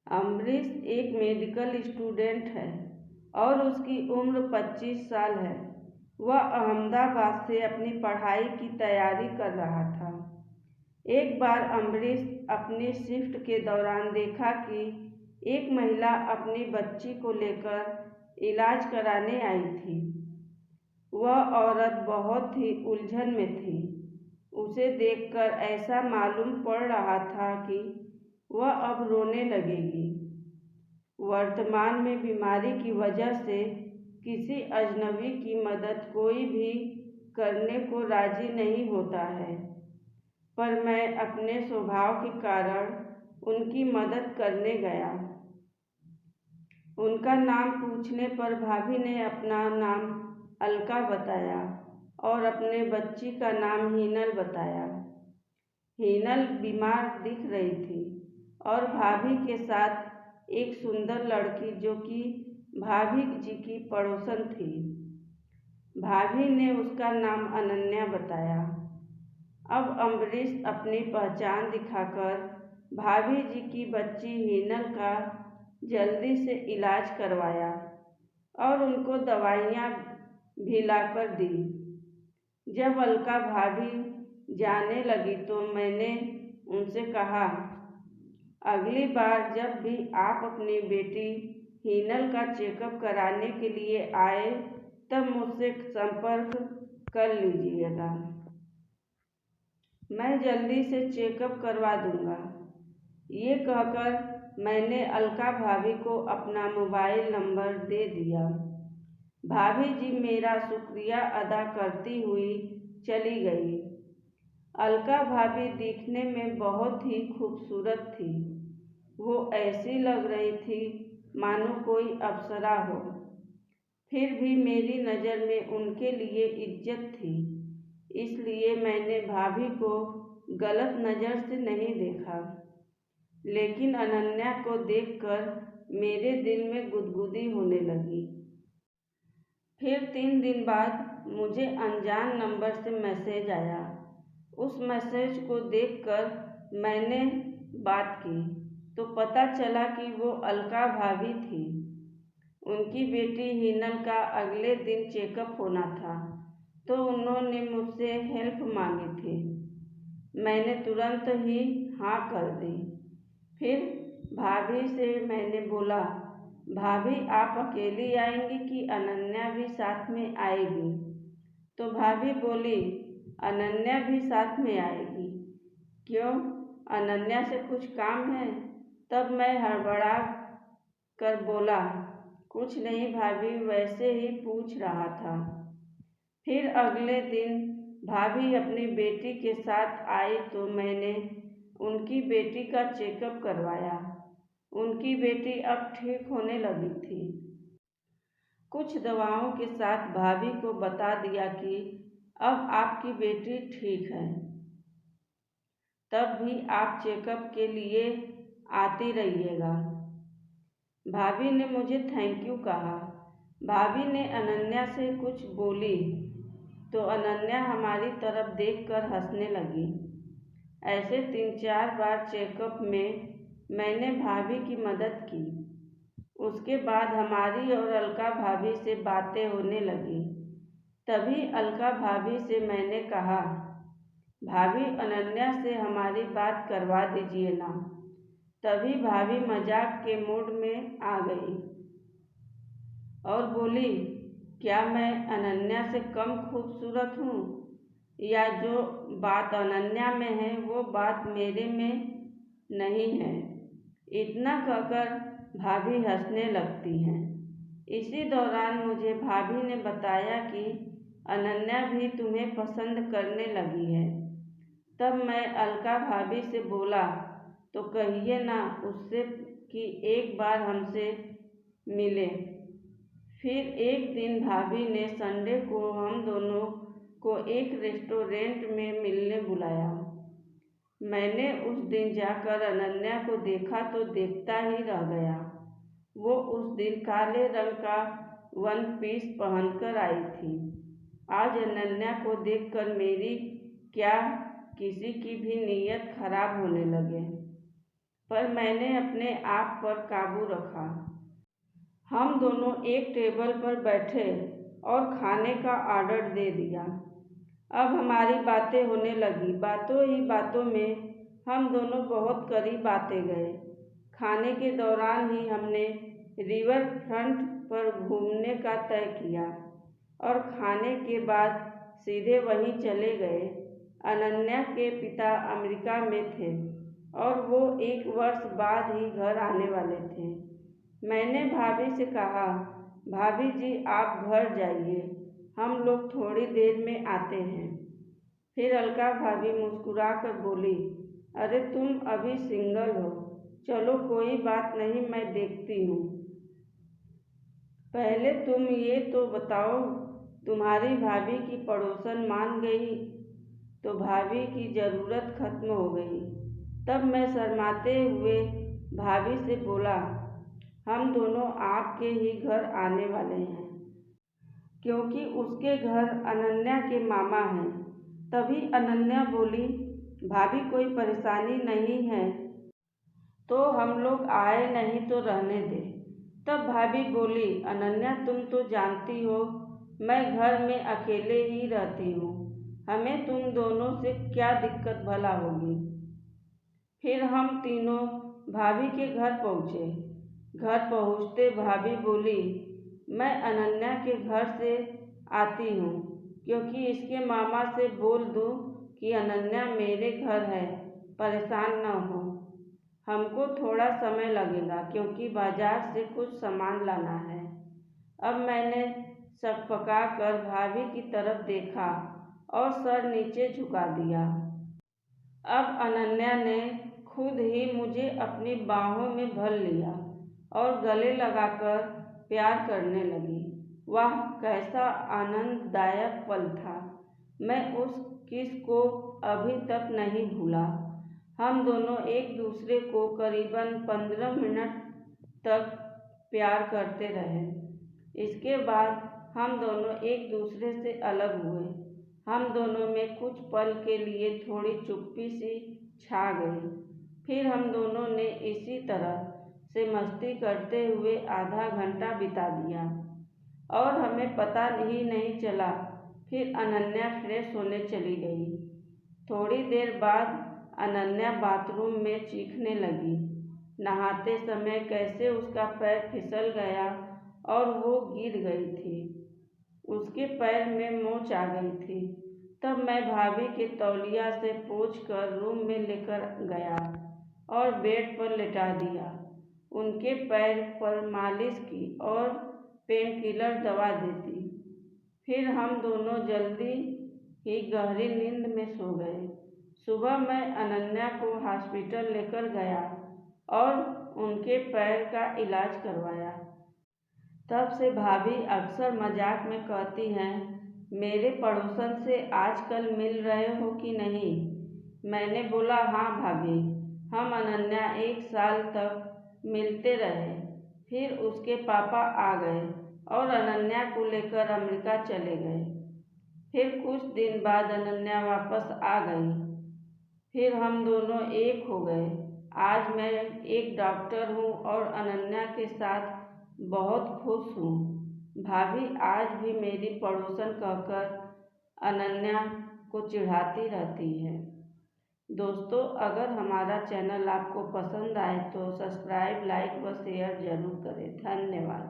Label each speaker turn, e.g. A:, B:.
A: अमरीश एक medical student है और उसकी उम्र 25 साल है। वह अहमदाबाद से अपनी पढ़ाई की तैयारी कर रहा था। एक बार अमरीश अपनी शिफ्ट के दौरान देखा कि एक महिला अपनी बच्ची को लेकर इलाज कराने आई थी। वह औरत बहुत ही उलझन में थी। उसे देखकर ऐसा मालूम पड़ रहा था कि वह अब रोने लगेगी। वर्तमान में बीमारी की वजह से किसी अजनबी की मदद कोई भी करने को राजी नहीं होता है, पर मैं अपने स्वभाव के कारण उनकी मदद करने गया। उनका नाम पूछने पर भाभी ने अपना नाम अलका बताया और अपने बच्ची का नाम हीनल बताया। हीनल बीमार दिख रही थी और भाभी के साथ एक सुंदर लड़की जो कि भाभी जी की पड़ोसन थी। भाभी ने उसका नाम अनन्या बताया। अब अमरीश अपनी पहचान दिखाकर भाभी जी की बच्ची हीनल का जल्दी से इलाज करवाया और उनको दवाइयाँ भी लाकर दी। जब अलका भाभी जाने लगी तो मैंने उनसे कहा, अगली बार जब भी आप अपनी बेटी हीनल का चेकअप कराने के लिए आए तब मुझसे संपर्क कर लीजिएगा। मैं जल्दी से चेकअप करवा दूंगा। ये कहकर मैंने अलका भाभी को अपना मोबाइल नंबर दे दिया। भाभी जी मेरा शुक्रिया अदा करती हुई चली गई। अलका भाभी दिखने में बहुत ही खूबसूरत थी। वो ऐसी लग रही थी मानो कोई अप्सरा हो। फिर भी मेरी नज़र में उनके लिए इज्जत थी, इसलिए मैंने भाभी को गलत नज़र से नहीं देखा। लेकिन अनन्या को देखकर मेरे दिल में गुदगुदी होने लगी। फिर 3 दिन बाद मुझे अनजान नंबर से मैसेज आया। उस मैसेज को देखकर मैंने बात की तो पता चला कि वो अलका भाभी थी। उनकी बेटी हीनल का अगले दिन चेकअप होना था तो उन्होंने मुझसे हेल्प मांगी थी। मैंने तुरंत ही हाँ कर दी। फिर भाभी से मैंने बोला, भाभी आप अकेली आएंगी कि अनन्या भी साथ में आएगी? तो भाभी बोली, अनन्या भी साथ में आएगी। क्यों, अनन्या से कुछ काम है? तब मैं हड़बड़ा कर बोला, कुछ नहीं भाभी, वैसे ही पूछ रहा था। फिर अगले दिन भाभी अपनी बेटी के साथ आई तो मैंने उनकी बेटी का चेकअप करवाया। उनकी बेटी अब ठीक होने लगी थी। कुछ दवाओं के साथ भाभी को बता दिया कि अब आपकी बेटी ठीक है। तब भी आप चेकअप के लिए आती रहिएगा। भाभी ने मुझे थैंक यू कहा। भाभी ने अनन्या से कुछ बोली तो अनन्या हमारी तरफ देखकर हंसने लगी। ऐसे 3-4 बार चेकअप में मैंने भाभी की मदद की। उसके बाद हमारी और अलका भाभी से बातें होने लगी। तभी अलका भाभी से मैंने कहा, भाभी अनन्या से हमारी बात करवा दीजिए ना। तभी भाभी मजाक के मूड में आ गई और बोली, क्या मैं अनन्या से कम खूबसूरत हूँ या जो बात अनन्या में है वो बात मेरे में नहीं है? इतना कहकर भाभी हंसने लगती हैं। इसी दौरान मुझे भाभी ने बताया कि अनन्या भी तुम्हें पसंद करने लगी है। तब मैं अलका भाभी से बोला, तो कहिए ना उससे कि एक बार हमसे मिले। फिर एक दिन भाभी ने संडे को हम दोनों को एक रेस्टोरेंट में मिलने बुलाया। मैंने उस दिन जाकर अनन्या को देखा तो देखता ही रह गया। वो उस दिन काले रंग का वन पीस पहनकर आई थी। आज अनन्या को देखकर मेरी क्या किसी की भी नीयत खराब होने लगे। पर मैंने अपने आप पर काबू रखा। हम दोनों एक टेबल पर बैठे और खाने का ऑर्डर दे दिया। अब हमारी बातें होने लगी। बातों ही बातों में हम दोनों बहुत करीब आते गए। खाने के दौरान ही हमने रिवर फ्रंट पर घूमने का तय किया और खाने के बाद सीधे वहीं चले गए। अनन्या के पिता अमेरिका में थे और वो 1 वर्ष बाद ही घर आने वाले थे। मैंने भाभी से कहा, भाभी जी आप घर जाइए, हम लोग थोड़ी देर में आते हैं। फिर अलका भाभी मुस्कुराकर बोली, अरे तुम अभी सिंगल हो, चलो कोई बात नहीं, मैं देखती हूँ। पहले तुम ये तो बताओ, तुम्हारी भाभी की पड़ोसन मान गई तो भाभी की ज़रूरत खत्म हो गई। तब मैं शर्माते हुए भाभी से बोला, हम दोनों आपके ही घर आने वाले हैं, क्योंकि उसके घर अनन्या के मामा हैं। तभी अनन्या बोली, भाभी कोई परेशानी नहीं है तो हम लोग आए, नहीं तो रहने दे। तब भाभी बोली, अनन्या तुम तो जानती हो मैं घर में अकेले ही रहती हूँ, हमें तुम दोनों से क्या दिक्कत भला होगी। फिर हम तीनों भाभी के घर पहुँचे। घर पहुँचते भाभी बोली, मैं अनन्या के घर से आती हूँ, क्योंकि इसके मामा से बोल दूँ कि अनन्या मेरे घर है, परेशान न हो। हमको थोड़ा समय लगेगा क्योंकि बाजार से कुछ सामान लाना है। अब मैंने सकपका कर भाभी की तरफ देखा और सर नीचे झुका दिया। अब अनन्या ने खुद ही मुझे अपनी बाहों में भर लिया और गले लगाकर प्यार करने लगी। वाह कैसा आनंददायक पल था। मैं उस किस को अभी तक नहीं भूला। हम दोनों एक दूसरे को करीबन 15 मिनट तक प्यार करते रहे। इसके बाद हम दोनों एक दूसरे से अलग हुए। हम दोनों में कुछ पल के लिए थोड़ी चुप्पी सी छा गई। फिर हम दोनों ने इसी तरह से मस्ती करते हुए आधा घंटा बिता दिया और हमें पता ही नहीं चला। फिर अनन्या फ्रेश होने चली गई। थोड़ी देर बाद अनन्या बाथरूम में चीखने लगी। नहाते समय कैसे उसका पैर फिसल गया और वो गिर गई थी। उसके पैर में मोच आ गई थी। तब मैं भाभी के तौलिया से पोंछकर रूम में लेकर गया और बेड पर लेटा दिया। उनके पैर पर मालिश की और पेन किलर दवा दे दी। फिर हम दोनों जल्दी ही गहरी नींद में सो गए। सुबह मैं अनन्या को हॉस्पिटल लेकर गया और उनके पैर का इलाज करवाया। तब से भाभी अक्सर मजाक में कहती हैं, मेरे पड़ोसन से आजकल मिल रहे हो कि नहीं। मैंने बोला, हाँ भाभी, हम अनन्या 1 साल तक मिलते रहे। फिर उसके पापा आ गए और अनन्या को लेकर अमेरिका चले गए। फिर कुछ दिन बाद अनन्या वापस आ गई। फिर हम दोनों एक हो गए। आज मैं एक डॉक्टर हूँ और अनन्या के साथ बहुत खुश हूँ। भाभी आज भी मेरी पड़ोसन कहकर अनन्या को चिढ़ाती रहती है। दोस्तों, अगर हमारा चैनल आपको पसंद आए तो सब्सक्राइब, लाइक व शेयर जरूर करें। धन्यवाद।